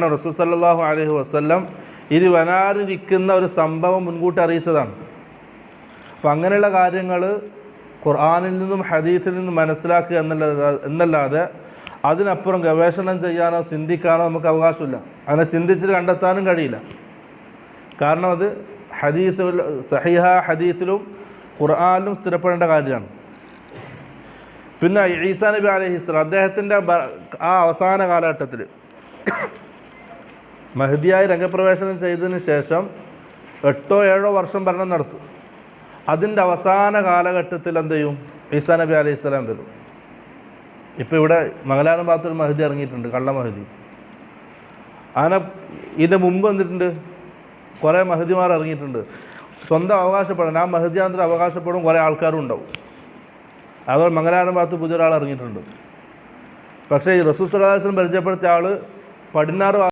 കാരണം റസൂൽ സല്ലല്ലാഹു അലൈഹി വസല്ലം ഇത് വരാനിരിക്കുന്ന ഒരു സംഭവം മുൻകൂട്ടി അറിയിച്ചതാണ്. അപ്പം അങ്ങനെയുള്ള കാര്യങ്ങൾ ഖുർആനിൽ നിന്നും ഹദീസിൽ നിന്നും മനസ്സിലാക്കുക എന്നല്ലാതെ അതിനപ്പുറം ഗവേഷണം ചെയ്യാനോ ചിന്തിക്കാനോ നമുക്ക് അവകാശമില്ല. അങ്ങനെ ചിന്തിച്ചിട്ട് കണ്ടെത്താനും കഴിയില്ല. കാരണം അത് സഹീഹ ഹദീസിലും ഖുർആനിലും സ്ഥിരപ്പെടേണ്ട കാര്യമാണ്. പിന്നെ ഈസാ നബി അലൈഹിസ്സലാം അദ്ദേഹത്തിൻ്റെ ആ അവസാന കാലഘട്ടത്തിൽ മഹ്ദിയായി രംഗപ്രവേശനം ചെയ്തതിന് ശേഷം 8-7 വർഷം ഭരണം നടത്തും. അതിൻ്റെ അവസാന കാലഘട്ടത്തിൽ എന്ത് ചെയ്യും? ഈസാ നബി അലൈഹിസ്സലാം വരും. ഇപ്പോൾ ഇവിടെ മംഗലാപുരം ഭാഗത്തൊരു മഹ്ദി ഇറങ്ങിയിട്ടുണ്ട്, കള്ള മഹ്ദി. അങ്ങനെ ഇതിൻ്റെ മുമ്പ് വന്നിട്ടുണ്ട് കുറേ മഹ്ദിമാർ ഇറങ്ങിയിട്ടുണ്ട്. സ്വന്തം അവകാശപ്പെടാൻ ആ മഹ്ദിയാനത്തിന് അവകാശപ്പെടും കുറേ ആൾക്കാരും ഉണ്ടാവും. അതുപോലെ മംഗലാപുരം ഭാഗത്ത് പുതിയൊരാൾ ഇറങ്ങിയിട്ടുണ്ട്. പക്ഷേ ഈ റസൂൽ സല്ലല്ലാഹു അലൈഹി വസല്ലം പരിചയപ്പെടുത്തിയ ആൾ പടിഞ്ഞാറ്